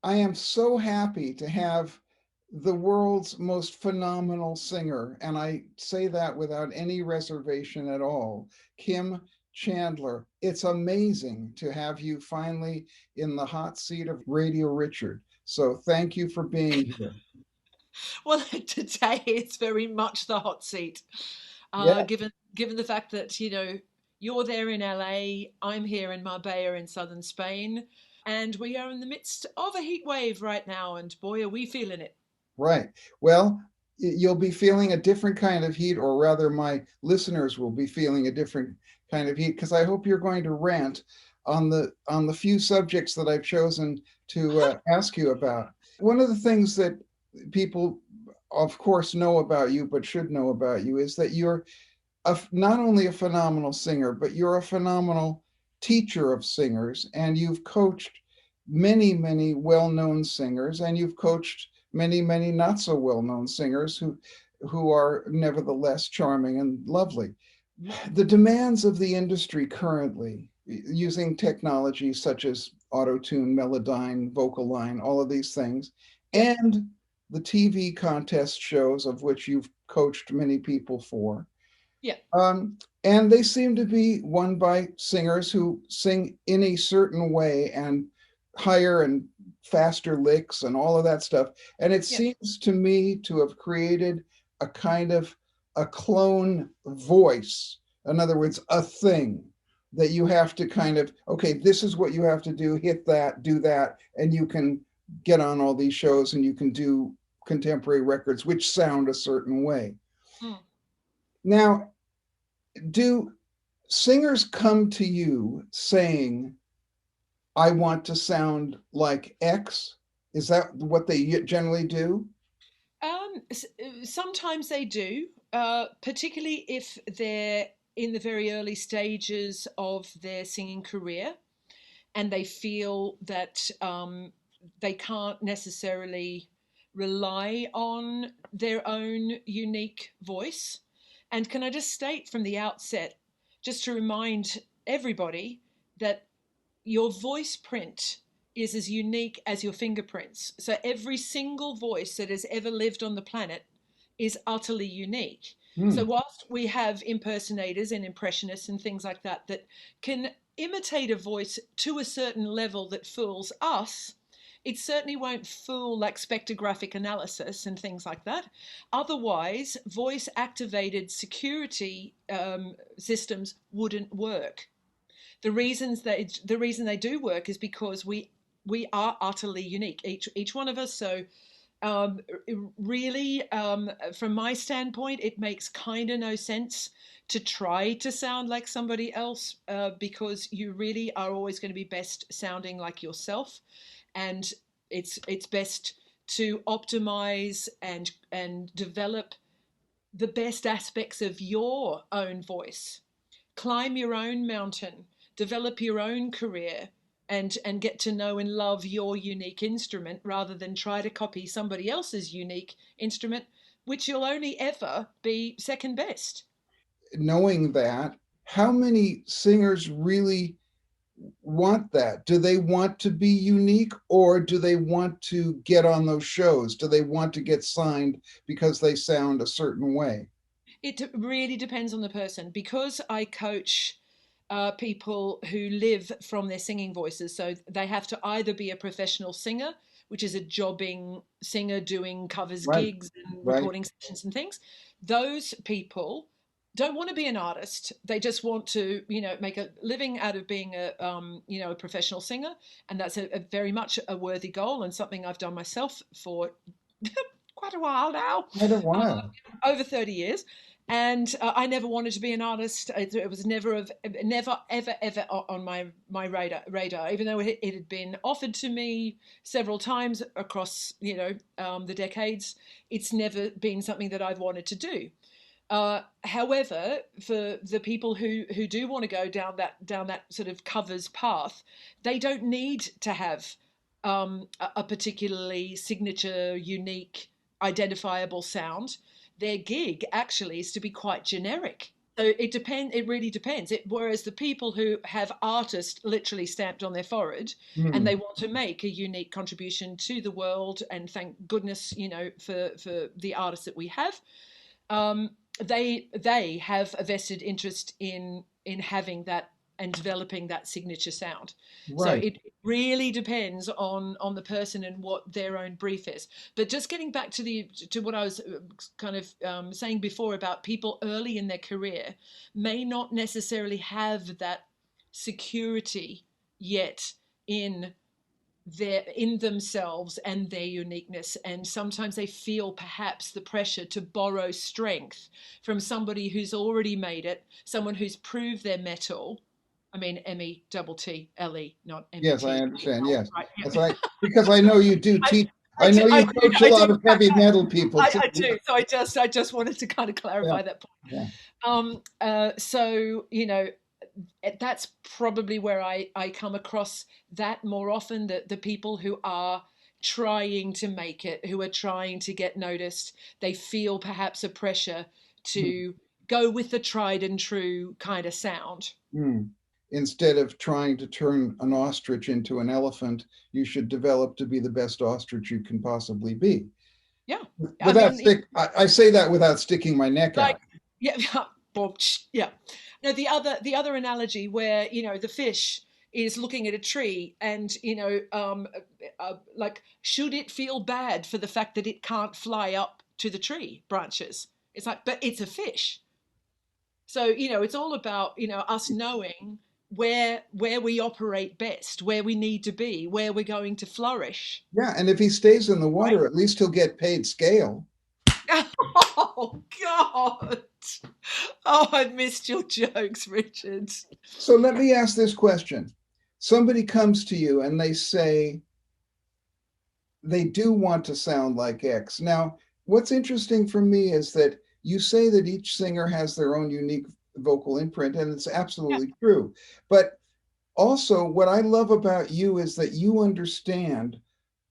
I am so happy to have the world's most phenomenal singer, and I say that without any reservation at all, Kim Chandler. It's amazing to have you finally in the hot seat of Radio Richard. So thank you for being here. Well, today it's very much the hot seat, Yeah, given the fact that you're there in LA, I'm here in Marbella in southern Spain, and we are in the midst of a heat wave right now, and boy, are we feeling it. right. Well, you'll be feeling a different kind of heat, or rather, my listeners will be feeling a different kind of heat, because I hope you're going to rant on the few subjects that I've chosen to ask you about. One of the things that people, of course, know about you, but should know about you, is that you're not only a phenomenal singer, but you're a phenomenal teacher of singers, and you've coached many, many well-known singers, and you've coached many, many not so well-known singers who are nevertheless charming and lovely. The demands of the industry currently, using technology such as auto-tune, Melodyne, Vocal Line, all of these things, Yep. and the TV contest shows of which you've coached many people for, Yeah. and they seem to be won by singers who sing in a certain way and higher and faster licks and all of that stuff. And it Yeah. seems to me to have created a kind of a clone voice. In other words, a thing that you have to kind of, okay, this is what you have to do, hit that, do that, and you can get on all these shows and you can do contemporary records which sound a certain way. Mm. Now, do singers come to you saying, I want to sound like X? Is that what they generally do? Sometimes they do, particularly if they're in the very early stages of their singing career and they feel that they can't necessarily rely on their own unique voice. And can I just state from the outset, just to remind everybody, that your voice print is as unique as your fingerprints. So every single voice that has ever lived on the planet is utterly unique. So Hmm. whilst we have impersonators and impressionists and things like that that can imitate a voice to a certain level that fools us, it certainly won't fool like spectrographic analysis and things like that. Otherwise, voice activated security systems wouldn't work. The reason they do work is because we are utterly unique, each one of us. So um, really, from my standpoint, it makes kind of no sense to try to sound like somebody else, because you really are always going to be best sounding like yourself, and it's best to optimize and develop the best aspects of your own voice, climb your own mountain, develop your own career, and get to know and love your unique instrument rather than try to copy somebody else's unique instrument, which you'll only ever be second best. Knowing that, how many singers really want that? Do they want to be unique, or do they want to get on those shows? Do they want to get signed because they sound a certain way? It really depends on the person. Because I coach people who live from their singing voices, so they have to either be a professional singer, which is a jobbing singer doing covers Right, gigs and right. recording sessions and things. Those people don't want to be an artist. They just want to, make a living out of being a professional singer, and that's a very much a worthy goal and something I've done myself for quite a while now, Quite a uh, while. over 30 years. And I never wanted to be an artist. It was never ever on my radar. Even though it had been offered to me several times across the decades, it's never been something that I've wanted to do. However, for the people who do want to go down that sort of covers path, they don't need to have a particularly signature, unique, identifiable sound. Their gig actually is to be quite generic. So it really depends. Whereas the people who have artist literally stamped on their forehead and Hmm. they want to make a unique contribution to the world, and thank goodness, for the artists that we have, um, they have a vested interest in having that and developing that signature sound. So Right. it really depends on the person and what their own brief is. But just getting back to what I was kind of saying before about people early in their career may not necessarily have that security yet in in themselves and their uniqueness, and sometimes they feel perhaps the pressure to borrow strength from somebody who's already made it, someone who's proved their mettle. I mean METTLE, not Yes, I MET. understand. Yes, Right, that's yeah. right. Because I know you do I, teach. I I do, know I you do, coach a I do, lot of heavy metal people too. I do. So I just wanted to kind of Yeah, clarify that point. yeah. So that's probably where I come across that more often, the people who are trying to make it, who are trying to get noticed, they feel perhaps a pressure Hmm. to go with the tried and true kind of sound. Hmm. Instead of trying to turn an ostrich into an elephant, you should develop to be the best ostrich you can possibly be. Yeah, I Without mean, stick, I say that without sticking my neck like, out. yeah, yeah. No, the other analogy where the fish is looking at a tree and like, should it feel bad for the fact that it can't fly up to the tree branches? It's like, but it's a fish. So it's all about us knowing where we operate best, where we need to be, where we're going to flourish. Yeah, and if he stays in the Right? water, at least he'll get paid scale. Oh God. Oh, I missed your jokes, Richard. So let me ask this question. Somebody comes to you and they say they do want to sound like X. Now, what's interesting for me is that you say that each singer has their own unique vocal imprint, and it's Yeah, absolutely true. But also, what I love about you is that you understand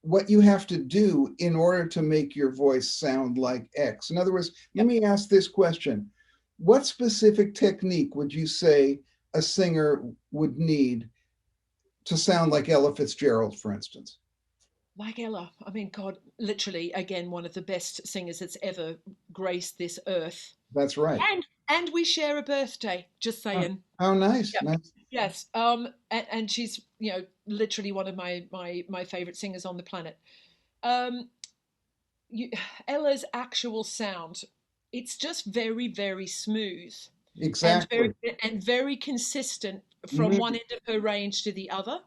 what you have to do in order to make your voice sound like X. In other words, yeah. let me ask this question. What specific technique would you say a singer would need to sound like Ella Fitzgerald, for instance? Like Ella. I mean, God, literally, again, one of the best singers that's ever graced this earth. That's right. And we share a birthday, just Oh, saying. how nice. Yeah. Nice. Yes. And she's, literally one of my favorite singers on the planet. Um, you, Ella's actual sound, it's just very, very smooth and Exactly. very consistent from one Mhm. end of her range to the other.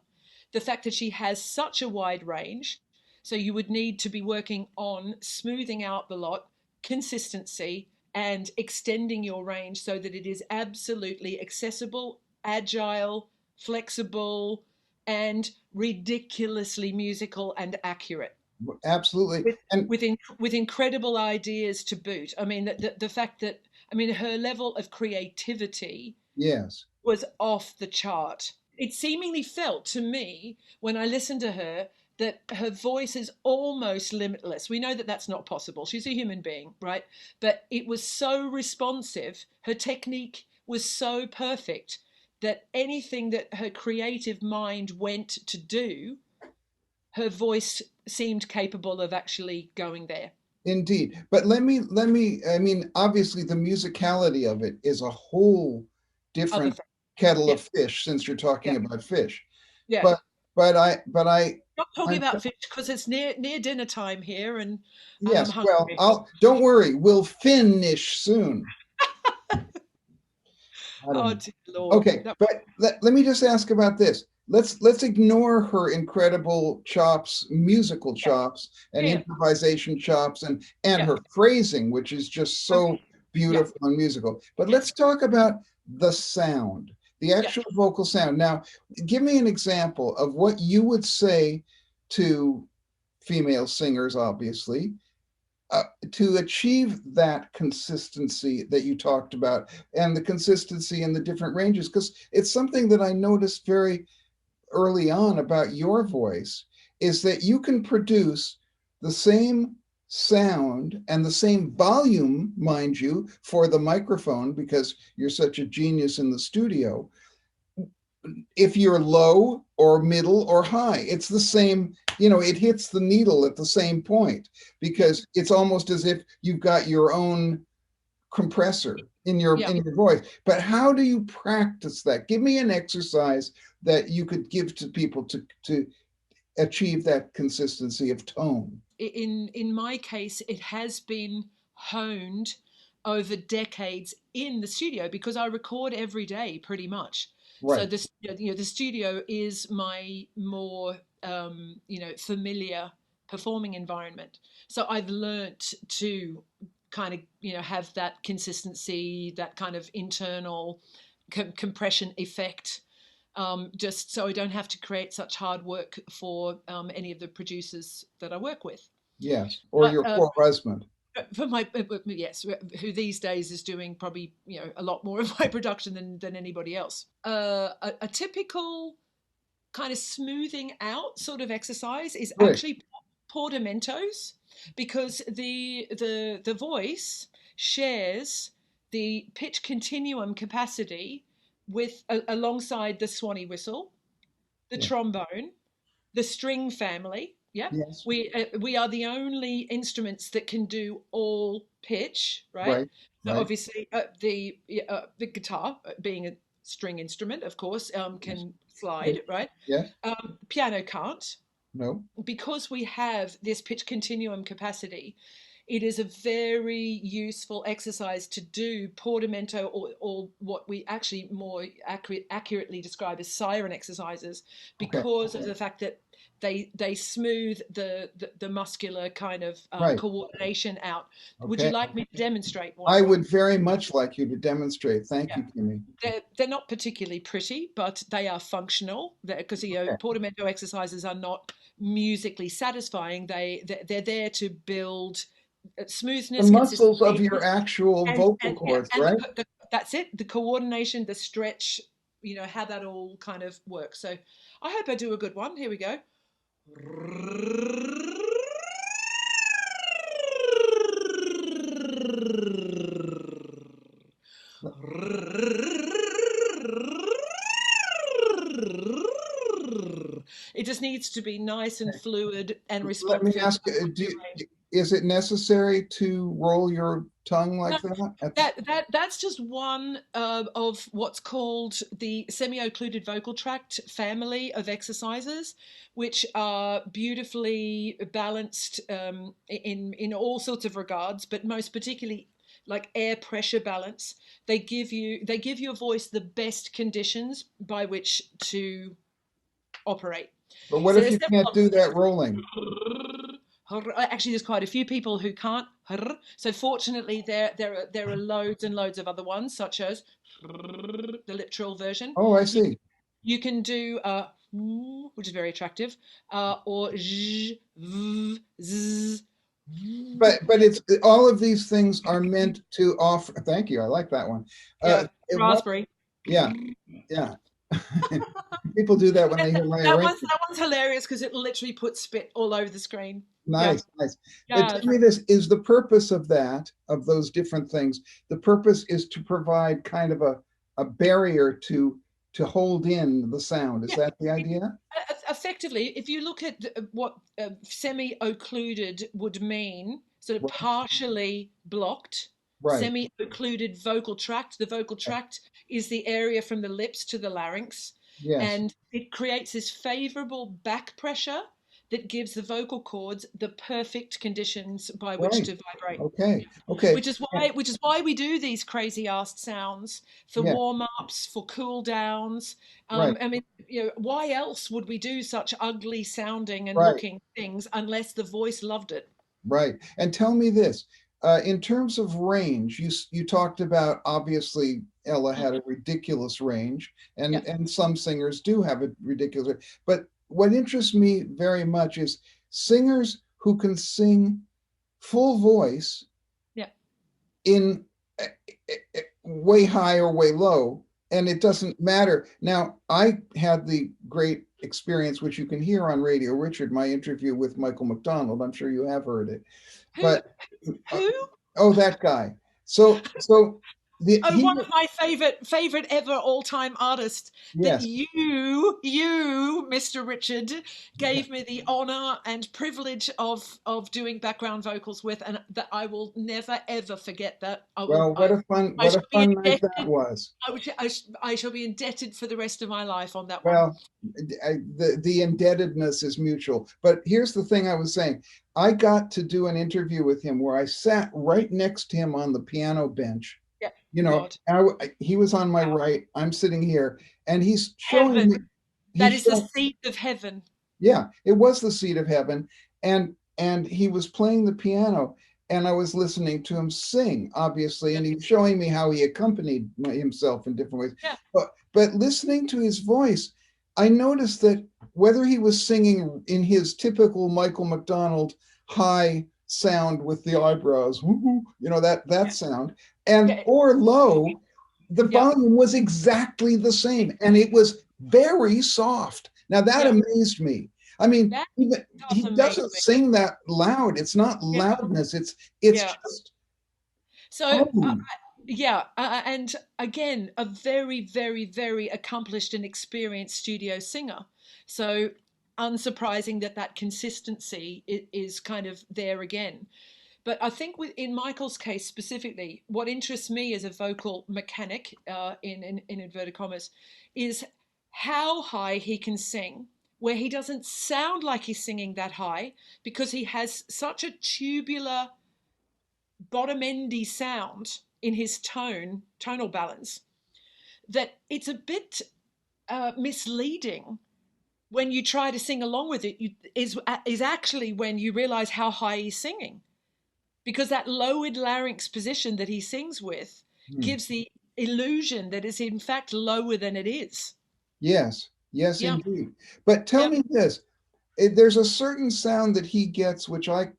The fact that she has such a wide range, so you would need to be working on smoothing out the lot, consistency, and extending your range so that it is absolutely accessible, agile, flexible, and ridiculously musical and accurate Absolutely. with And with incredible ideas to boot. I mean, the fact that, I mean, her level of creativity yes, was off the chart. It seemingly felt to me when I listened to her that her voice is almost limitless. We know that that's not possible. She's a human being, right? But it was so responsive. Her technique was so perfect that anything that her creative mind went to do, her voice seemed capable of actually going there. indeed. But I mean, obviously the musicality of it is a whole Other different thing. kettle Yeah. of fish since you're Yeah. talking about fish. Yeah. But Not talking I'm about fish because it's near dinner time here, and I'm yes, well, hungry. I'll don't worry, we'll finish soon. I don't Oh know. dear Lord. Okay, but let me just ask about this. Let's ignore her incredible chops, musical Yeah. chops, and Yeah. improvisation chops, and Yeah. her phrasing, which is just so Okay. Yeah. beautiful and musical. But Yeah. let's talk about the sound, the Yeah. actual vocal sound. Now, give me an example of what you would say to female singers, obviously, to achieve that consistency that you talked about and the consistency in the different ranges, because it's something that I noticed very early on about your voice is that you can produce the same sound and the same volume, mind you, for the microphone, because you're such a genius in the studio, if you're low or middle or high. It's the same, it hits the needle at the same point, because it's almost as if you've got your own compressor in your voice. But how do you practice that? Give me an exercise that you could give to people to achieve that consistency of tone. In my case, it has been honed over decades in the studio, because I record every day pretty much. Right. So this, the studio is my more familiar performing environment. So I've learnt to kind of have that consistency, that kind of internal compression effect, just so I don't have to create such hard work for any of the producers that I work with. Yes, or your poor husband. For my yes, who these days is doing probably a lot more of my production than anybody else. A typical kind of smoothing out sort of exercise is actually portamentos, because the voice shares the pitch continuum capacity with alongside the swanee whistle, the trombone, the string family. Yeah, yes. We are the only instruments that can do all pitch, right? So obviously the guitar, being a string instrument, of course, can slide, right? Yes. Piano can't. No. Because we have this pitch continuum capacity, it is a very useful exercise to do portamento, or what we actually more accurately describe as siren exercises, because of the fact that they smooth the muscular kind of coordination out. Would you like me to demonstrate one? I would very much like you to demonstrate. Thank you, Kimmy. They're not particularly pretty, but they are functional, because portamento exercises are not musically satisfying. They're there to build smoothness, the muscles of your actual vocal cords, right? That's it. The coordination, the stretch, how that all kind of works. So I hope I do a good one. Here we go. It just needs to be nice and fluid and responsive. Let me ask, is it necessary to roll your tongue like that? That's just one of what's called the semi-occluded vocal tract family of exercises, which are beautifully balanced in all sorts of regards, but most particularly like air pressure balance. They give your voice the best conditions by which to operate. But what if you can't do that rolling? Actually, there's quite a few people who can't. So fortunately, there are loads and loads of other ones, such as the lip trill version. Oh, I see. You can do which is very attractive, or z, v, z. But it's all of these things are meant to offer. Thank you. I like that one. Raspberry. Yeah. People do that when they hear my arrangement. That one's hilarious because it literally puts spit all over the screen. Nice. Tell me this, is the purpose of those different things, the purpose is to provide kind of a barrier to hold in the sound. Is that the idea? Effectively, if you look at what semi-occluded would mean, sort of partially blocked, semi-occluded vocal tract. The vocal tract is the area from the lips to the larynx. Yes. And it creates this favorable back pressure that gives the vocal cords the perfect conditions by which to vibrate. Okay. Which is why we do these crazy ass sounds for warm-ups, for cool downs. I mean, why else would we do such ugly sounding and looking things unless the voice loved it? Right. And tell me this, in terms of range, you talked about, obviously Ella had a ridiculous range, and some singers do have a ridiculous range. But what interests me very much is singers who can sing full voice in way high or way low, and it doesn't matter. Now, I had the great experience, which you can hear on Radio Richard, my interview with Michael McDonald. I'm sure you have heard it, Who? but Who? oh, that guy. So Oh, he, one of my favorite ever all-time artists that yes, you, Mr. Richard, gave me the honor and privilege of doing background vocals with, and that I will never ever forget that. well, I what a shall be fun night that indebted. was. I shall be indebted for the rest of my life on that one. Well, the indebtedness is mutual. But here's the thing I was saying. I got to do an interview with him where I sat right next to him on the piano bench. Yeah, You know, God, he was on my right, I'm sitting here, and he's showing heaven. me, That he's is the showing, seat of heaven. yeah, it was the seat of heaven. And he was playing the piano, and I was listening to him sing, obviously, and he was showing me how he accompanied himself in different ways. Yeah, But listening to his voice, I noticed that whether he was singing in his typical Michael McDonald high sound with the eyebrows, you know, that sound, and yeah, or low, the yeah, volume was exactly the same, and it was very soft. Now that yeah. amazed me. I mean, That even, does he amaze doesn't me. sing that loud. It's not Yeah, loudness. It's yeah. just So, tone. yeah, and again, a very, very, very accomplished and experienced studio singer. So, unsurprising that that consistency is kind of there again. But I think in Michael's case specifically, what interests me as a vocal mechanic, in inverted commas, is how high he can sing, where he doesn't sound like he's singing that high because he has such a tubular bottom endy sound in his tonal balance, that it's a bit misleading when you try to sing along with it. Is actually when you realize how high he's singing, because that lowered larynx position that he sings with Hmm. gives the illusion that it's in fact lower than it is. Yes, yes, Yeah, indeed. But tell yeah, me this, there's a certain sound that he gets, which I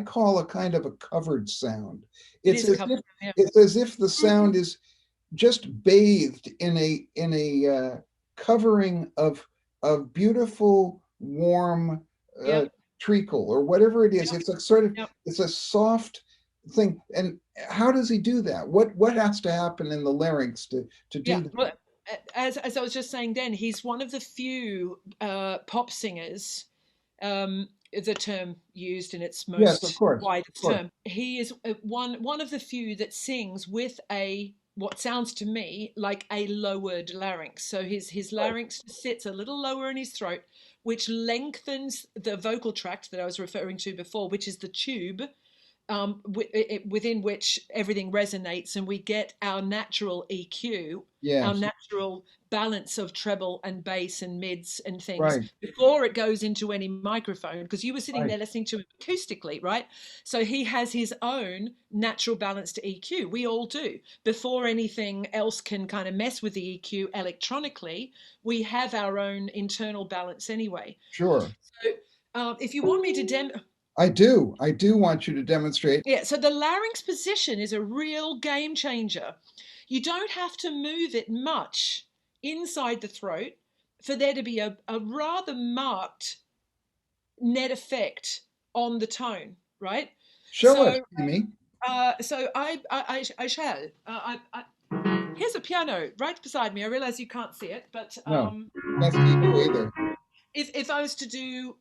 call a kind of a covered sound. it It's is as covered. if Yeah, it's as if the sound is just bathed in a covering of beautiful, warm yeah, treacle or whatever it is. yeah, It's a sort of yeah. it's a soft thing. And how does he do that? What has to happen in the larynx to do Yeah, that? well, as I was just saying, then he's one of the few pop singers, the term used in its Yes, of most course, of widest course. term. He is one of the few that sings with a what sounds to me like a lowered larynx. So his Right. larynx sits a little lower in his throat, which lengthens the vocal tract that I was referring to before, which is the tube, within which everything resonates, and we get our natural EQ, our Yes, natural balance of treble and bass and mids and things right, before it goes into any microphone, because you were sitting right. there listening to it acoustically, right? So he has his own natural balance to EQ. We all do. Before anything else can kind of mess with the EQ electronically, we have our own internal balance anyway. Sure. So if you want me to I do. I do want you to demonstrate. yeah, so the larynx position is a real game changer. You don't have to move it much inside the throat for there to be a rather marked net effect on the tone, right? Show us, So, Kimmy. I shall. Here's a piano right beside me. I realize you can't see it, but No, can't see you either. if I was to do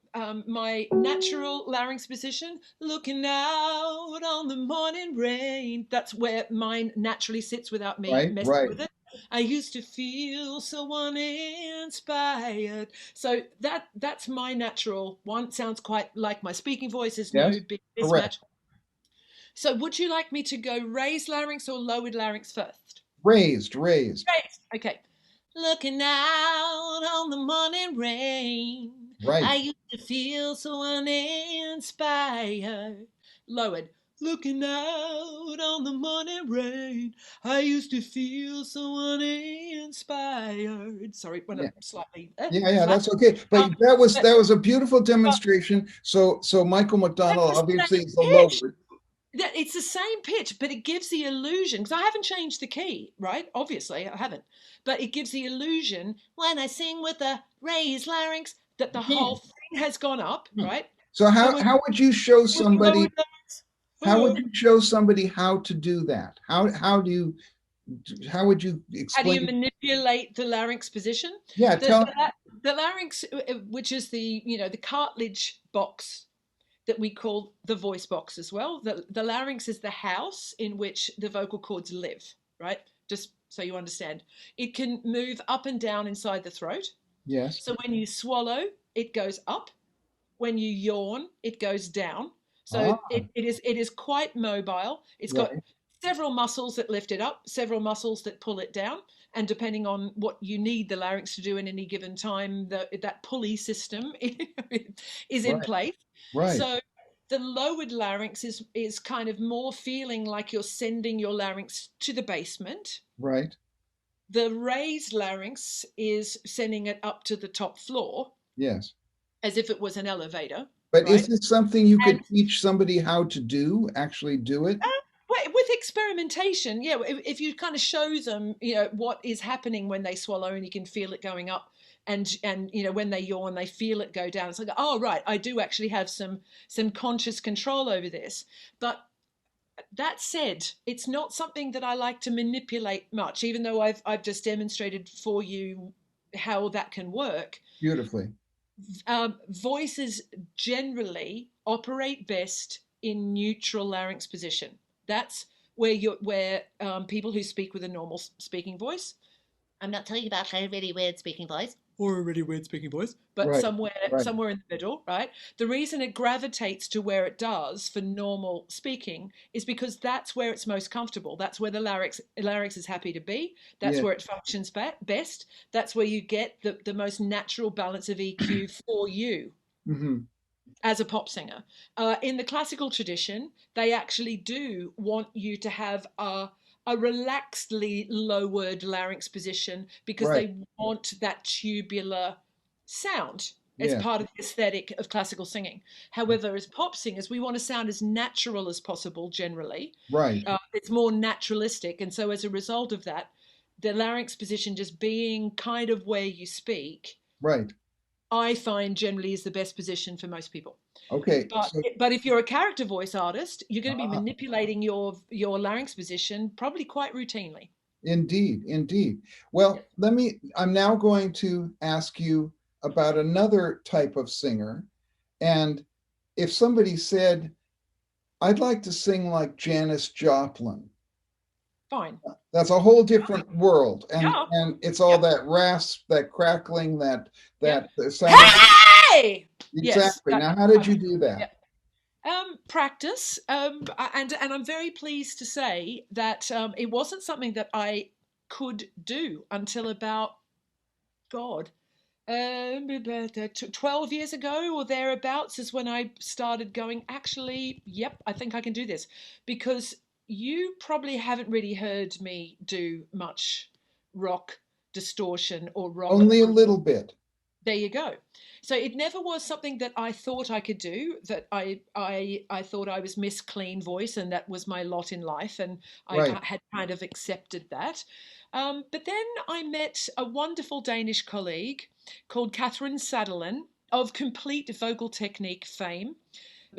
my natural larynx position, looking out on the morning rain, that's where mine naturally sits without me Right, messing right. with it. I used to feel so uninspired. So that's my natural one. Sounds quite like my speaking voice. There's no Yes, big correct. mismatch. So would you like me to go raised larynx or lowered larynx first? Raised, raised. Raised. Okay. Looking out on the morning rain, I Right. used to feel so uninspired. Lowered. Looking out on the morning rain, I used to feel so uninspired. Sorry, went Yeah. up slightly Yeah, flat. that's okay. Um, But that but, was a beautiful but demonstration. So Michael that McDonald was the obviously same is the pitch. lower. It's the same pitch, but it gives the illusion, because I haven't changed the key, right? Obviously, I haven't. But it gives the illusion when I sing with a raised larynx that the Yeah. whole thing has gone up, right? So So when how would you show with the somebody lowered larynx, how would you show somebody how to do that? How do you how would you how do you explain? manipulate the larynx position? Yeah, The, tell. the, the larynx, which is the, the cartilage box that we call the voice box as well. The larynx is the house in which the vocal cords live, right? Just so you understand. It can move up and down inside the throat. Yes. So when you swallow, it goes up. When you yawn, it goes down. So Ah, it is quite mobile. It's got right, several muscles that lift it up, several muscles that pull it down, and depending on what you need the larynx to do in any given time, that pulley system is in right, place. right, So the lowered larynx is kind of more feeling like you're sending your larynx to the basement. right. The raised larynx is sending it up to the top floor Yes. as if it was an elevator, But is right? this something you And could teach somebody how to do, actually do it? with experimentation, yeah, if you kind of show them, what is happening when they swallow, and you can feel it going up, and when they yawn, they feel it go down. It's like, oh right, I do actually have some conscious control over this. But that said, it's not something that I like to manipulate much, even though I've just demonstrated for you how that can work. Beautifully. Voices generally operate best in neutral larynx position. That's where people who speak with a normal speaking voice. I'm not talking about a really weird speaking voice or a really weird speaking voice, but Right, right. somewhere in the middle, right? The reason it gravitates to where it does for normal speaking is because that's where it's most comfortable. That's where the larynx is happy to be. That's Yeah. where it functions best. That's where you get the most natural balance of EQ for you Hmm. as a pop singer. In the classical tradition, they actually do want you to have a relaxedly lowered larynx position because Right. they want that tubular sound. It's Yeah. part of the aesthetic of classical singing. However, as pop singers, we want to sound as natural as possible generally. Right. It's more naturalistic. And so, as a result of that, the larynx position just being kind of where you speak, Right. I find generally is the best position for most people. Okay. But So, but if you're a character voice artist, you're going to be ah, manipulating your larynx position probably quite routinely. indeed, indeed. Yes. Well, I'm now going to ask you about another type of singer. And if somebody said, I'd like to sing like Janis Joplin, Fine. that's a whole different world. Yeah. And it's all Yep. that rasp, that crackling, Yep. that sound. Hey. Yes. Exactly. Now, how did I- you do that? yep. Practice. And I'm very pleased to say that it wasn't something that I could do until about God 12 years ago or thereabouts is when I started going, actually, yep, I think I can do this. Because you probably haven't really heard me do much rock distortion or rock. Only a little bit. There you go. So it never was something that I thought I could do, that I thought I was Miss Clean Voice and that was my lot in life. And I Right. had kind of accepted that. But then I met a wonderful Danish colleague called Catherine Sadelin of complete vocal technique fame.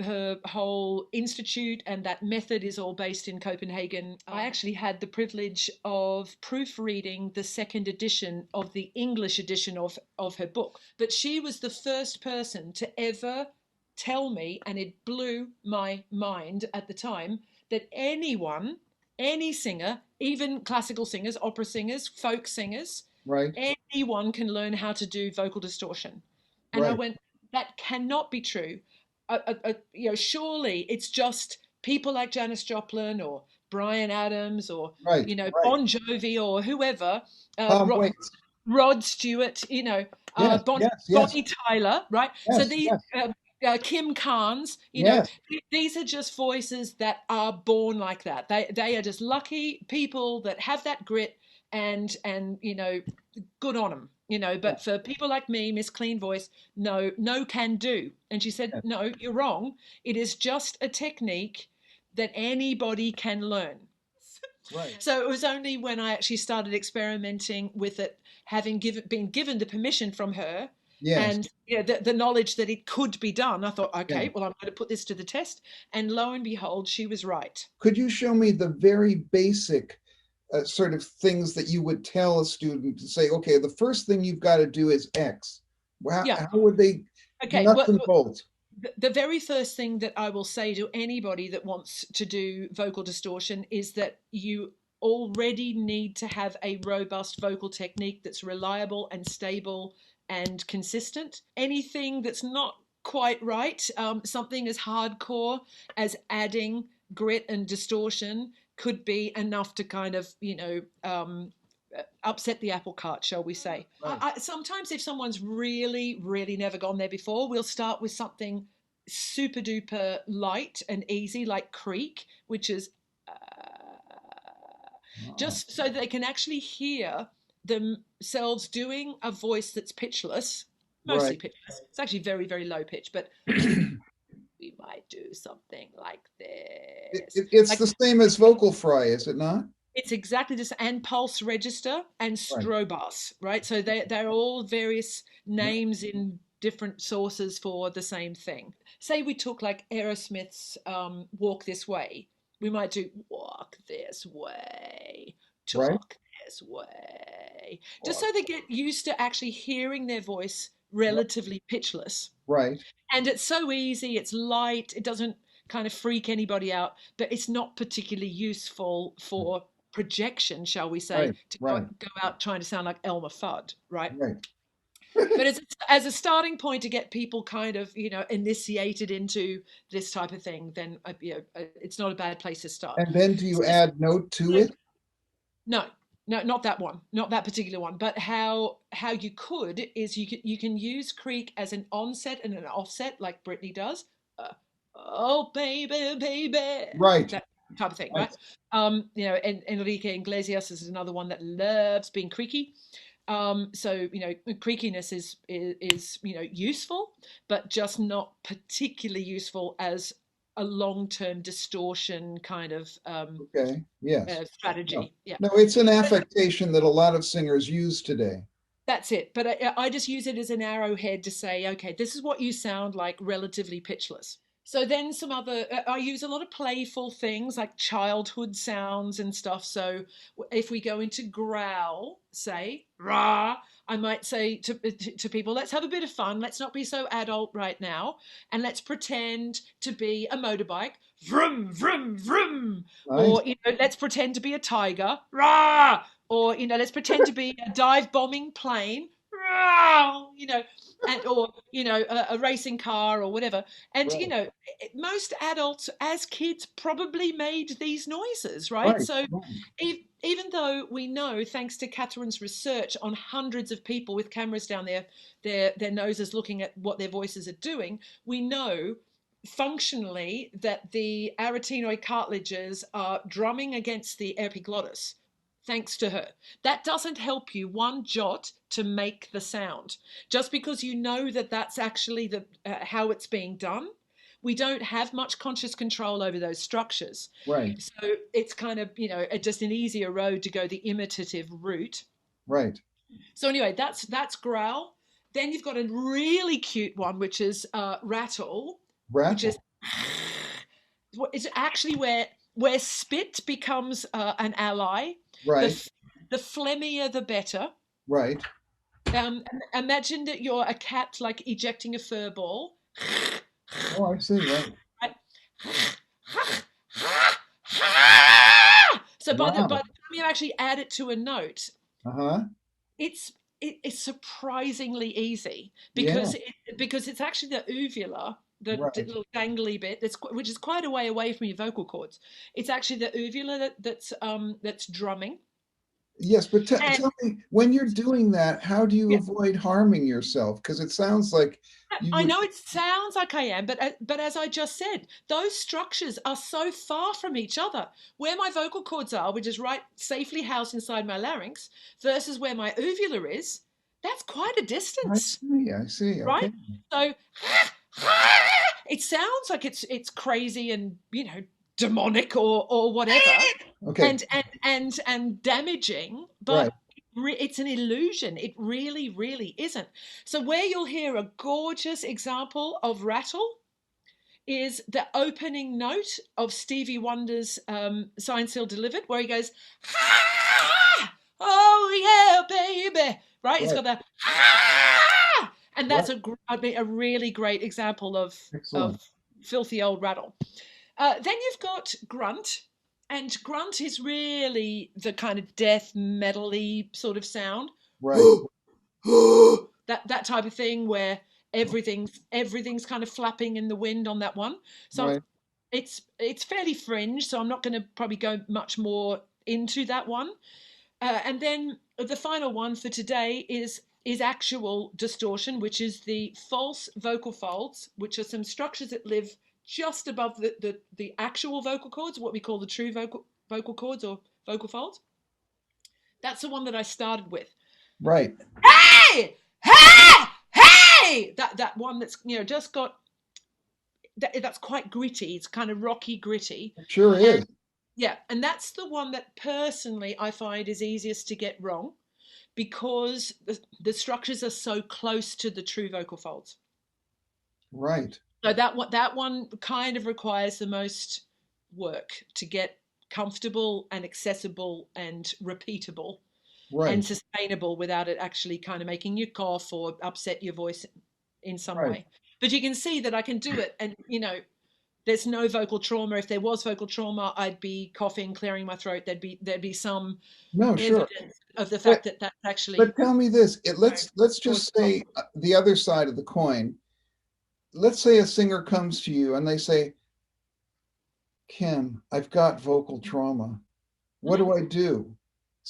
Her whole institute and that method is all based in Copenhagen. I actually had the privilege of proofreading the second edition of the English edition of her book. But she was the first person to ever tell me, and it blew my mind at the time, that anyone, any singer, even classical singers, opera singers, folk singers, Right. anyone can learn how to do vocal distortion. And I Right. went, that cannot be true. Surely it's just people like Janis Joplin or Brian Adams or Right. Right. Bon Jovi or whoever, Tom Waits. Rod Stewart, Yes. Yes. Yes. Bonnie Tyler, right? So Yes. these Yes. Kim Carnes, Yes. these are just voices that are born like that. They are just lucky people that have that grit and good on them. But for people like me, Miss Clean Voice, no can do. And she said, Yes. no, you're wrong. It is just a technique that anybody can learn. Right. So it was only when I actually started experimenting with it, having been given the permission from her, Yes. and the knowledge that it could be done, I thought, Yeah. okay, well, I'm going to put this to the test. And lo and behold, she was right. Could you show me the very basic sort of things that you would tell a student to say, okay, the first thing you've got to do is X? Yeah. How would they, Okay. nuts and bolts? The very first thing that I will say to anybody that wants to do vocal distortion is that you already need to have a robust vocal technique that's reliable and stable and consistent. Anything that's not quite right, something as hardcore as adding grit and distortion could be enough to kind of, upset the apple cart, shall we say. Right. Sometimes if someone's really, really never gone there before, we'll start with something super duper light and easy, like creak, which is just so they can actually hear themselves doing a voice that's pitchless, mostly right. Pitchless. It's actually very, very low pitch, but we might do something like this. It's like, the same as vocal fry, is it not? It's exactly this, and pulse register and strobus, right? So they're all various names in different sources for the same thing. Say we took like Aerosmith's Walk This Way. We might do walk this way, talk this way, just so they get used to actually hearing their voice relatively pitchless. Right. And it's so easy, it's light, it doesn't kind of freak anybody out, but it's not particularly useful for projection, shall we say, to go out trying to sound like Elmer Fudd, right? But it's as a starting point to get people kind of, initiated into this type of thing, then it's not a bad place to start. And then do you add note to it? No, not that one, not that particular one. But how you could is you can use creak as an onset and an offset, like Britney does. Oh baby, baby, right? That type of thing, right? And Enrique Iglesias is another one that loves being creaky. So creakiness is useful, but just not particularly useful as a long-term distortion kind of strategy. No, it's an affectation that a lot of singers use today. That's it. But I just use it as an arrowhead to say, okay, this is what you sound like relatively pitchless. So then some other, I use a lot of playful things like childhood sounds and stuff. So if we go into growl, say, rah, I might say to people, let's have a bit of fun. Let's not be so adult right now. And let's pretend to be a motorbike. Vroom, vroom, vroom. Nice. Or, let's pretend to be a tiger. Rah! Or, let's pretend to be a dive bombing plane. Rah! Or a racing car or whatever. And, most adults as kids probably made these noises, right? So even though we know, thanks to Catherine's research on hundreds of people with cameras down their noses looking at what their voices are doing, we know functionally that the arytenoid cartilages are drumming against the epiglottis, thanks to her. That doesn't help you one jot to make the sound. Just because you know that that's actually how it's being done, we don't have much conscious control over those structures. Right. So it's kind of, just an easier road to go the imitative route. Right. So anyway, that's growl. Then you've got a really cute one, which is rattle. Which is it's actually where spit becomes an ally. Right. The phlegmier, the better. Right. Imagine that you're a cat, like ejecting a fur ball. Oh, I see. Right. So by the time you actually add it to a note, it's surprisingly easy because it's actually the uvula, the little dangly bit which is quite a way away from your vocal cords. It's actually the uvula that's drumming. Yes, but tell me, when you're doing that, how do you avoid harming yourself? Because it sounds like I know it sounds like I am, but as I just said, those structures are so far from each other. Where my vocal cords are, which is right safely housed inside my larynx, versus where my uvula is, that's quite a distance. I see. Right? Okay. So it sounds like it's crazy and demonic or whatever, Okay. and damaging, Right. but it's an illusion. It really, really isn't. So where you'll hear a gorgeous example of rattle is the opening note of Stevie Wonder's Signed, Sealed, Delivered, where he goes, ah, oh yeah, baby, right? It's Right. got the ah, and that's Right. a really great example of Excellent. filthy old rattle. Then you've got grunt, and grunt is really the kind of death metal-y sort of sound. Right. That type of thing where everything's kind of flapping in the wind on that one. So Right. it's fairly fringe, so I'm not going to probably go much more into that one. And then the final one for today is actual distortion, which is the false vocal folds, which are some structures that live just above the actual vocal cords, what we call the true vocal cords or vocal folds. That's the one that I started with. Right. Hey, hey, hey! That one that's just got that's quite gritty. It's kind of rocky, gritty. It sure And is. yeah, and that's the one that personally I find is easiest to get wrong because the structures are so close to the true vocal folds. Right. So that one kind of requires the most work to get comfortable and accessible and repeatable and Right. sustainable without it actually kind of making you cough or upset your voice in some Right. way. But you can see that I can do it, and there's no vocal trauma. If there was vocal trauma, I'd be coughing, clearing my throat. There'd be some No, sure. evidence of the But fact that that's but actually tell me this. Let's voice just say the other side of the coin. Let's say a singer comes to you and they say, Kim, I've got vocal trauma. What do I do?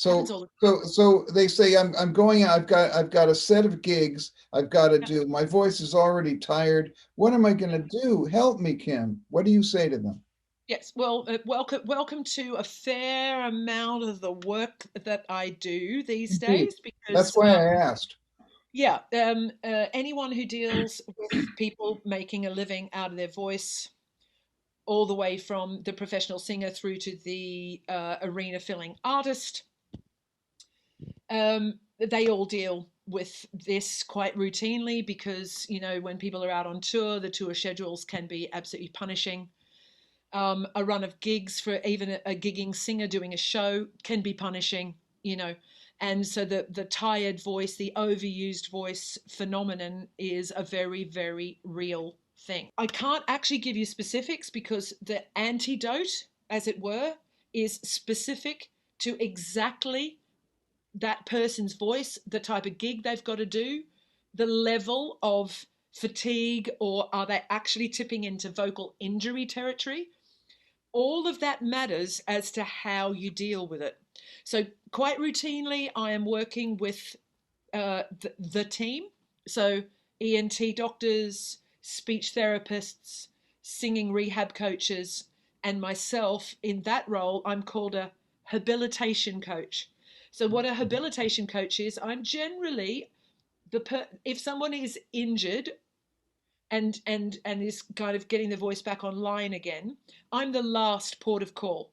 happens So all the so they say I'm going out, I've got a set of gigs I've got to time. do. My voice is already tired. What am I going to do? Help me, Kim. What do you say to them? Yes, well, welcome to a fair amount of the work that I do these Indeed. days That's because why I asked. yeah, anyone who deals with people making a living out of their voice, all the way from the professional singer through to the arena filling artist, they all deal with this quite routinely because when people are out on tour, the tour schedules can be absolutely punishing. A run of gigs for even a gigging singer doing a show can be punishing, and so the tired voice, the overused voice phenomenon is a very, very real thing. I can't actually give you specifics because the antidote, as it were, is specific to exactly that person's voice, the type of gig they've got to do, the level of fatigue, or are they actually tipping into vocal injury territory? All of that matters as to how you deal with it. So, quite routinely, I am working with the team. So, ENT doctors, speech therapists, singing rehab coaches, and myself in that role, I'm called a habilitation coach. So, what a habilitation coach is, I'm generally if someone is injured and is kind of getting the voice back online again, I'm the last port of call.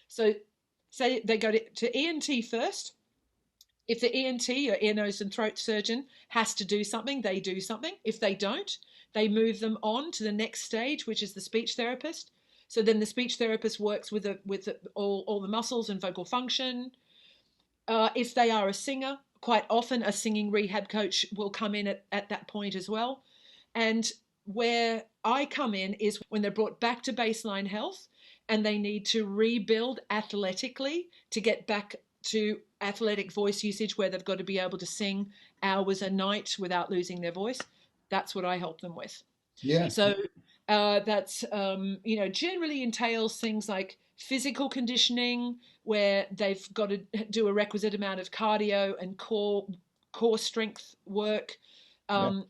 So say they go to ENT first. If the ENT or ear, nose, and throat surgeon has to do something, they do something. If they don't, they move them on to the next stage, which is the speech therapist. So then the speech therapist works with all the muscles and vocal function. If they are a singer, quite often a singing rehab coach will come in at that point as well. And where I come in is when they're brought back to baseline health and they need to rebuild athletically to get back to athletic voice usage where they've got to be able to sing hours a night without losing their voice. That's what I help them with. Yes. So that's generally entails things like physical conditioning, where they've got to do a requisite amount of cardio and core strength work, Yeah.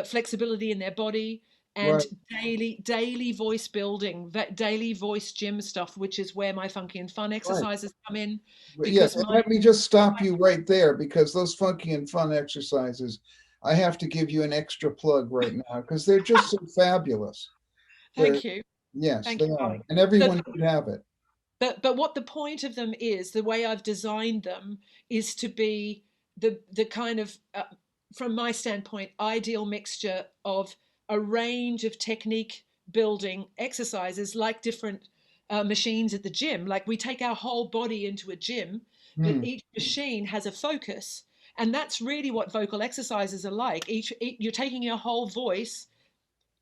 flexibility in their body, and Right. daily voice building, daily voice gym stuff, which is where my funky and fun Right. exercises come in, Yes, because and my let me just stop you right there because those funky and fun exercises, I have to give you an extra plug right now because they're just so fabulous. They're thank you. Yes, Thank they you, are. darling. And So, everyone should have it. but what the point of them is, the way I've designed them is to be the kind of, from my standpoint, ideal mixture of a range of technique building exercises, like different machines at the gym. Like we take our whole body into a gym, but Hmm. each machine has a focus. And that's really what vocal exercises are like. You're taking your whole voice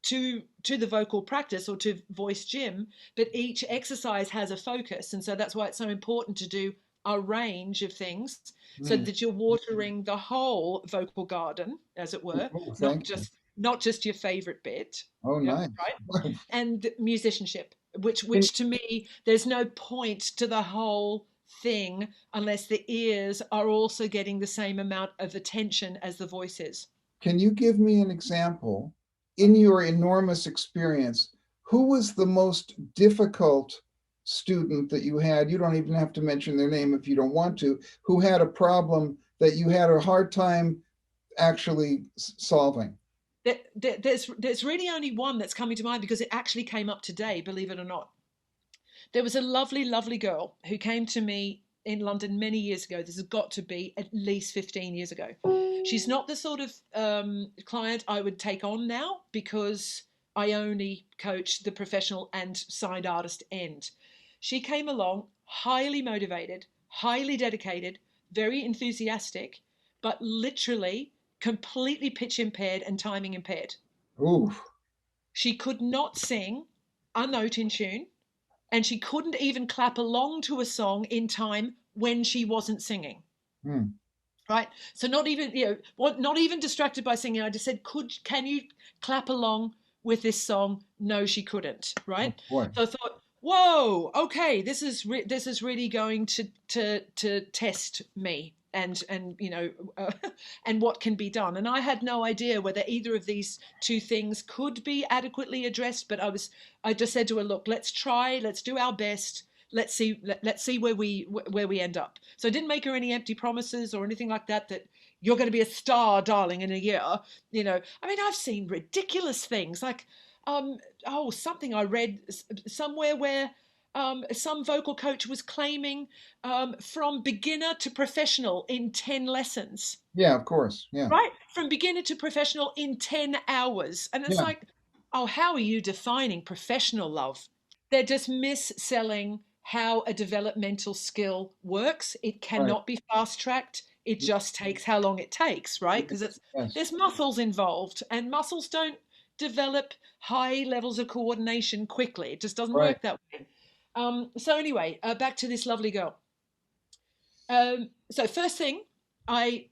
to the vocal practice or to voice gym, but each exercise has a focus. And so that's why it's so important to do a range of things so Hmm. that you're watering the whole vocal garden, as it were, Oh, not thank you. just not just your favorite bit. Oh, Yep, nice. right. And musicianship, which Can, which to me, there's no point to the whole thing unless the ears are also getting the same amount of attention as the voice is. can you give me an example in your enormous experience? Who was the most difficult student that you had? You don't even have to mention their name if you don't want to, who had a problem that you had a hard time actually solving? There's really only one that's coming to mind because it actually came up today, believe it or not. There was a lovely, lovely girl who came to me in London many years ago. This has got to be at least 15 years ago. She's not the sort of client I would take on now because I only coach the professional and signed artist end. She came along highly motivated, highly dedicated, very enthusiastic, but literally completely pitch impaired and timing impaired. Ooh. She could not sing a note in tune, and she couldn't even clap along to a song in time when she wasn't singing. Hmm. Right. So not even, not even distracted by singing. I just said, can you clap along with this song? No, she couldn't. Oh, Right. boy. So I thought, whoa, okay, this is really going to test me and and what can be done. And I had no idea whether either of these two things could be adequately addressed. But I just said to her, look, let's try, let's do our best. Let's see where we end up. So I didn't make her any empty promises or anything like that, that you're going to be a star, darling, in a year. I mean, I've seen ridiculous things like something I read somewhere where some vocal coach was claiming from beginner to professional in 10 lessons. Yeah, of course. Yeah. Right, from beginner to professional in 10 hours. And it's Yeah. like, oh, how are you defining professional, love? They're just mis-selling how a developmental skill works. It Right. cannot be fast tracked. It just takes how long it takes, right? Because Yes. there's muscles involved, and muscles don't develop high levels of coordination quickly. It just doesn't Right. work that way. So anyway, back to this lovely girl. So first thing, I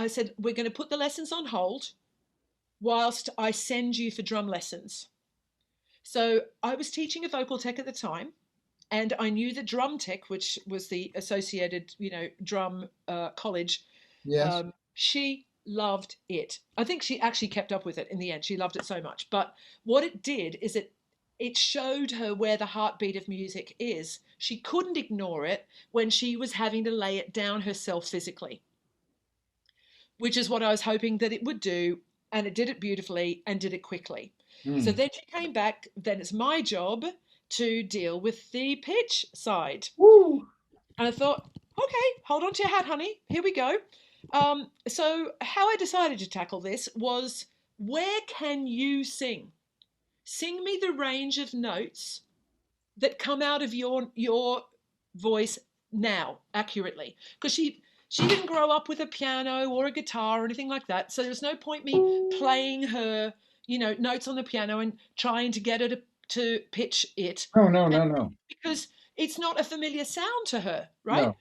said we're going to put the lessons on hold whilst I send you for drum lessons. So I was teaching a vocal tech at the time, and I knew the drum tech, which was the associated, drum college. Yes. She loved it. I think she actually kept up with it in the end. She loved it so much. But what it did is it showed her where the heartbeat of music is. She couldn't ignore it when she was having to lay it down herself physically, which is what I was hoping that it would do. And it did it beautifully and did it quickly. So Hmm. then she came back. Then it's my job to deal with the pitch side. Woo. And I thought, okay, hold on to your hat, honey. Here we go. So how I decided to tackle this was, where can you sing? Sing me the range of notes that come out of your voice now accurately, because she didn't grow up with a piano or a guitar or anything like that, so there's no point me playing her notes on the piano and trying to get her to pitch it, No, no, and no, no, because it's not a familiar sound to her, right? no.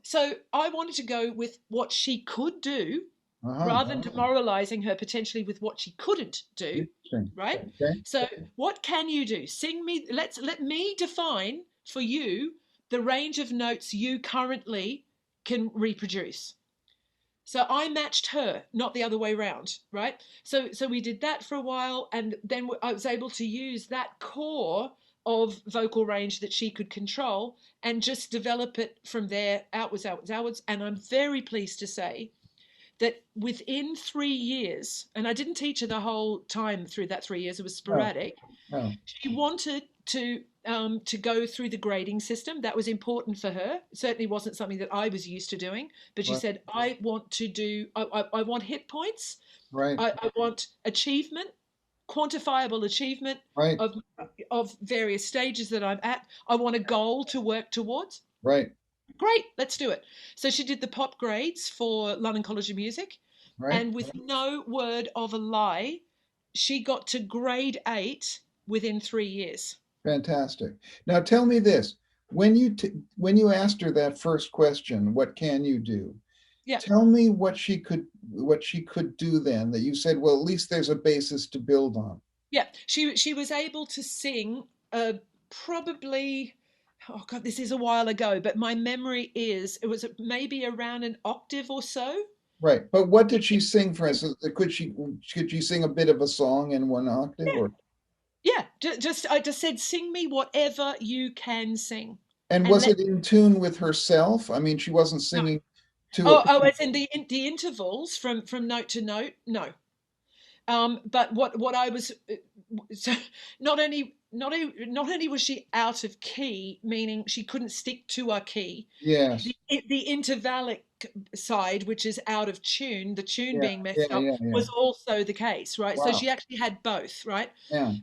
So I wanted to go with what she could do Uh-huh. rather than demoralizing her potentially with what she couldn't do, Interesting. right? Okay. So what can you do? Sing me, let me define for you the range of notes you currently can reproduce. So I matched her, not the other way around, right? So we did that for a while, and then I was able to use that core of vocal range that she could control and just develop it from there, outwards, outwards, outwards. And I'm very pleased to say that within 3 years, and I didn't teach her the whole time through that 3 years, it was No, sporadic, no. she wanted to go through the grading system. That was important for her. It certainly wasn't something that I was used to doing. But she Right. said, I want to do. I want hit points. Right. I want achievement, quantifiable achievement Right. of various stages that I'm at. I want a goal to work towards. Right. Great, let's do it. So she did the pop grades for London College of Music, Right. and with no word of a lie, she got to grade 8 within 3 years. Fantastic. Now tell me this: when you asked her that first question, what can you do? Yeah, Tell me what she could do then that you said, well, at least there's a basis to build on. yeah. She was able to sing probably. Oh God, this is a while ago, but my memory is it was maybe around an octave or so. Right. But what did she sing, for instance? Could she sing a bit of a song in one octave Yeah, or yeah. I just said, sing me whatever you can sing, and and was let it in tune with herself? I mean, she wasn't no. singing to a As in the intervals from note to note. No, but what I was so not only was she out of key, meaning she couldn't stick to a key. yes. The intervallic side, which is out of tune, the tune Yeah, being yeah, messed up, yeah, yeah. was also the case, right? So Wow. she actually had both, right? Yeah.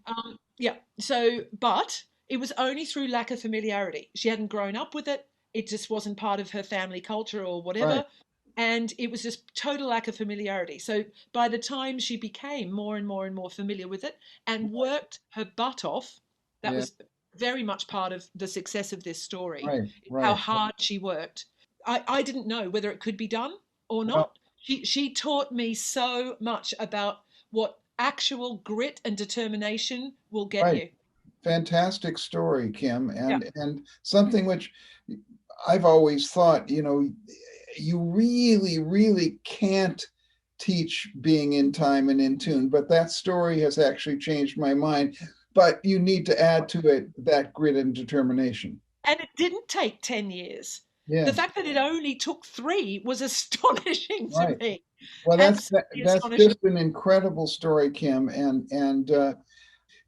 Yeah. So, but it was only through lack of familiarity. She hadn't grown up with it. It just wasn't part of her family culture or Right. whatever. And it was just total lack of familiarity. So by the time she became more and more and more familiar with it and worked her butt off, that Yeah. was very much part of the success of this story, Right. how Right. hard she worked. I didn't know whether it could be done or Well, not. She taught me so much about what actual grit and determination will get right. you. Fantastic story, Kim, Yeah. and something which I've always thought, you really, really can't teach being in time and in tune, but that story has actually changed my mind. But you need to add to it that grit and determination. And it didn't take 10 years. The Yes, fact that it only took 3 was astonishing to right. me. Well, Absolutely that's astonishing. just an incredible story, Kim. And do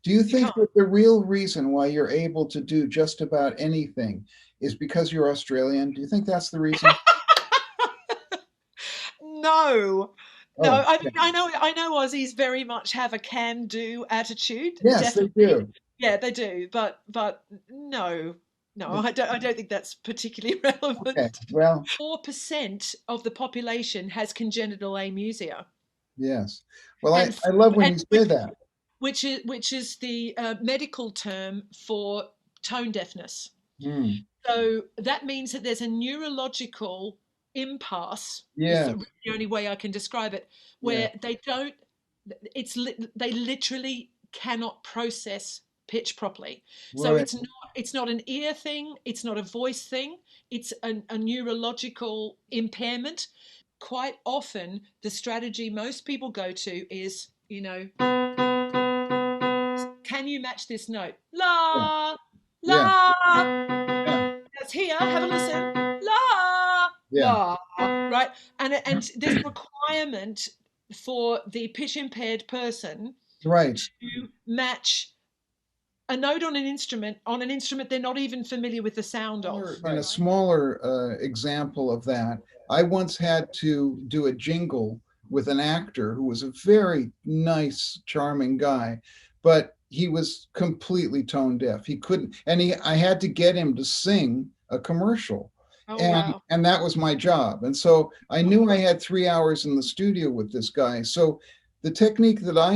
you You think can't. that the real reason why you're able to do just about anything is because you're Australian? Do you think that's the reason? No. No, Oh, I mean, okay. I know Aussies very much have a can-do attitude, Yes, they definitely. do. Yeah, they do, but no. No, I don't think that's particularly Okay. relevant. Well, 4% of the population has congenital amusia, yes. Well, and I love when and you say that. which is the medical term for tone deafness. Hmm. So that means that there's a neurological impasse, is Yes. the only way I can describe it, Yeah. where they don't, they literally cannot process pitch properly. So Right. it's not an ear thing, it's not a voice thing, it's a neurological impairment. Quite often, the strategy most people go to is, can you match this note? Yeah. La, Yeah. la. Yeah. That's here. Have a listen. La, Yeah. la. Right, and there's a requirement for the pitch impaired person Right. to match a note on an instrument they're not even familiar with the sound of. In a smaller example of that, I once had to do a jingle with an actor who was a very nice, charming guy, but he was completely tone deaf. He couldn't, and I had to get him to sing a commercial. Oh And wow. and that was my job. And so I knew I had 3 hours in the studio with this guy. So the technique that I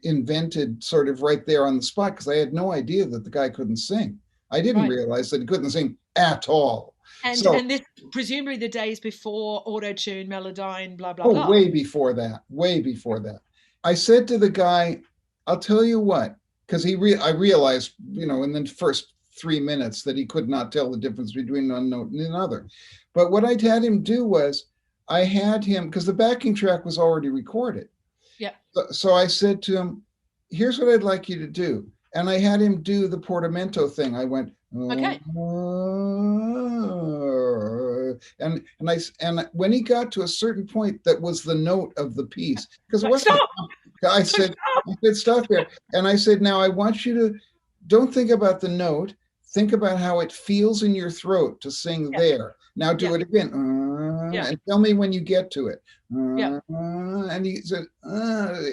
invented sort of right there on the spot, because I had no idea that the guy couldn't sing. I didn't Right. realize that he couldn't sing at all. And So, and this presumably the days before auto tune, Melodyne, blah blah oh, blah. way before that, way before that. I said to the guy, I'll tell you what, because I realized, in the first 3 minutes that he could not tell the difference between one note and another. But what I had him do was I had him, because the backing track was already recorded. Yeah. So I said to him, here's what I'd like you to do. And I had him do the portamento thing. I went, Okay. and when he got to a certain point that was the note of the piece, because it Right. wasn't, Stop. I So said, stop. stop there. And I said, now I want you to don't think about the note. Think about how it feels in your throat to sing Yeah. there. Now do Yeah. it again. Yeah. And tell me when you get to it. Yeah. And he said,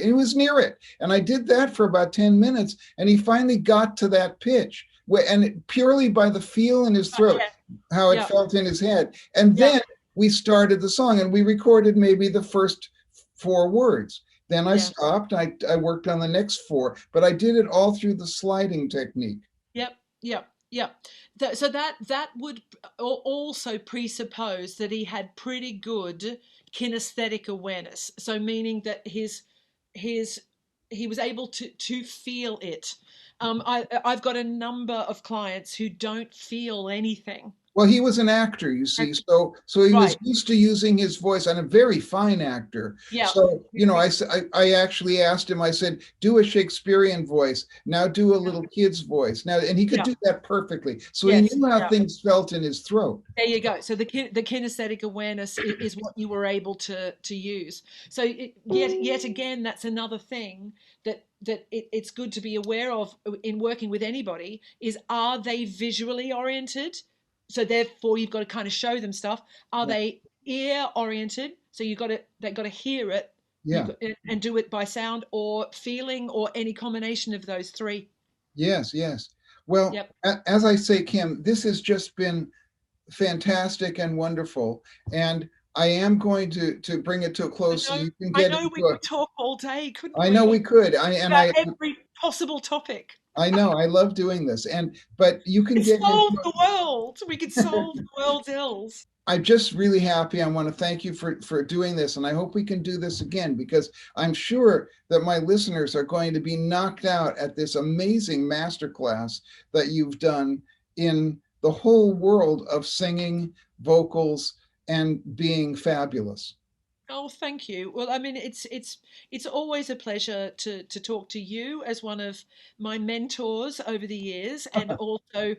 he was near it. And I did that for about 10 minutes. And he finally got to that pitch. And purely by the feel in his throat, Yeah. how it Yeah. felt in his head. And Yeah. then we started the song and we recorded maybe the first 4 words. Then I Yeah. stopped. I worked on the next 4, but I did it all through the sliding technique. Yep. Yep. Yep. So that would also presuppose that he had pretty good kinesthetic awareness. So meaning that his he was able to feel it. I've got a number of clients who don't feel anything. Well, he was an actor, you see, And, so he was right. used to using his voice, and a very fine actor. Yeah. So, I actually asked him. I said, "Do a Shakespearean voice. Now do a little kid's voice." Now, and he could Yeah. do that perfectly. So he Yes. knew how Yeah. things felt in his throat. There you go. So the kinesthetic awareness is what you were able to use. So yet again, that's another thing that it's good to be aware of in working with anybody is, are they visually oriented? So therefore you've got to kind of show them stuff. Are Yeah. they ear oriented? So they've got to hear it. Yeah. And do it by sound or feeling or any combination of those three. Yes. Yes. Well, Yep. as I say, Kim, this has just been fantastic and wonderful. And I am going to bring it to a close so you can I get know we into it. could talk all day, couldn't I know we we? could. About every possible topic. I know. I love doing this. But you can We get into solve the world. We could solve the world's ills. I'm just really happy. I want to thank you for doing this. And I hope we can do this again because I'm sure that my listeners are going to be knocked out at this amazing masterclass that you've done in the whole world of singing, vocals, and being fabulous. Oh, thank you. Well, I mean, it's always a pleasure to talk to you as one of my mentors over the years, and also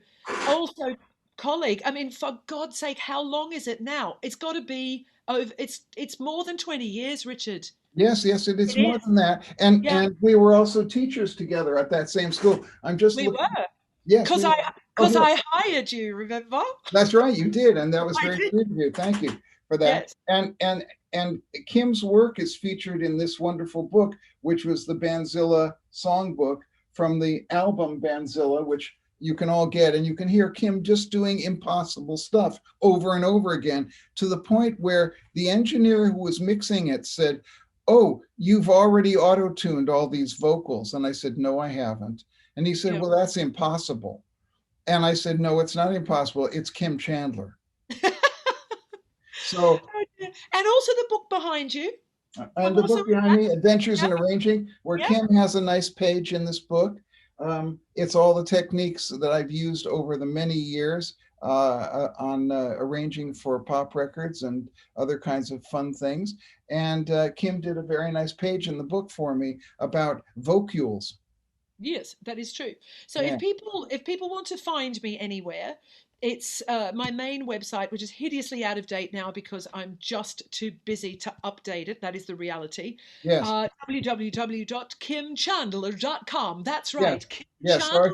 colleague. I mean, for God's sake, how long is it now? It's got to be over. It's more than 20 years, Richard. Yes, yes, it's It more is. than that. And Yeah, we were also teachers together at that same school. I'm just we looking. were. Yes, Cause we I were. Oh, cause here. I hired you. Remember? That's right, you did, and that was I very did. good of you. Thank you for that. Yes. And Kim's work is featured in this wonderful book, which was the Banzilla songbook from the album Banzilla, which you can all get, and you can hear Kim just doing impossible stuff over and over again, to the point where the engineer who was mixing it said, "Oh, you've already auto-tuned all these vocals." And I said, "No, I haven't." And he said, Yeah. "Well, that's impossible." And I said, "No, it's not impossible. It's Kim Chandler." So, And also the book behind you. and I'm the also book behind me, Adventures yeah, in Arranging, where yeah. Kim has a nice page in this book. It's all the techniques that I've used over the many years on arranging for pop records and other kinds of fun things. And Kim did a very nice page in the book for me about vocules. Yes, that is true. So Yeah. if people want to find me anywhere, it's my main website, which is hideously out of date now because I'm just too busy to update it. That is the reality. Yes. www.kimchandler.com. That's Yes. right, Yes. Sorry.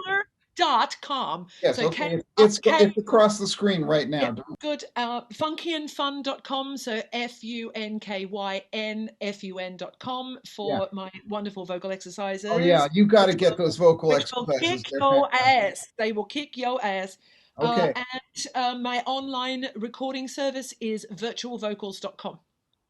kimchandler.com. Yes. So Okay. K It's across the screen right yeah, now. good. Funkyandfun.com. So FUNKYNFUN.com Yeah. for my wonderful vocal Oh yeah. exercises, You got to which get those vocal will exercises. kick They're your fantastic. ass. They will kick your ass. Okay. And my online recording service is virtualvocals.com.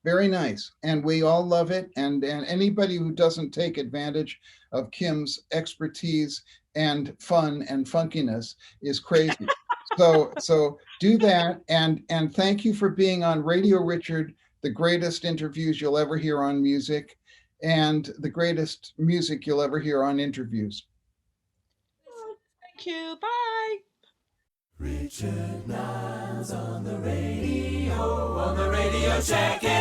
Very nice. And we all love it. And anybody who doesn't take advantage of Kim's expertise and fun and funkiness is crazy. So do that. And thank you for being on Radio Richard, the greatest interviews you'll ever hear on music, and the greatest music you'll ever hear on interviews. Thank you. Bye. Richard Niles on the radio, check it.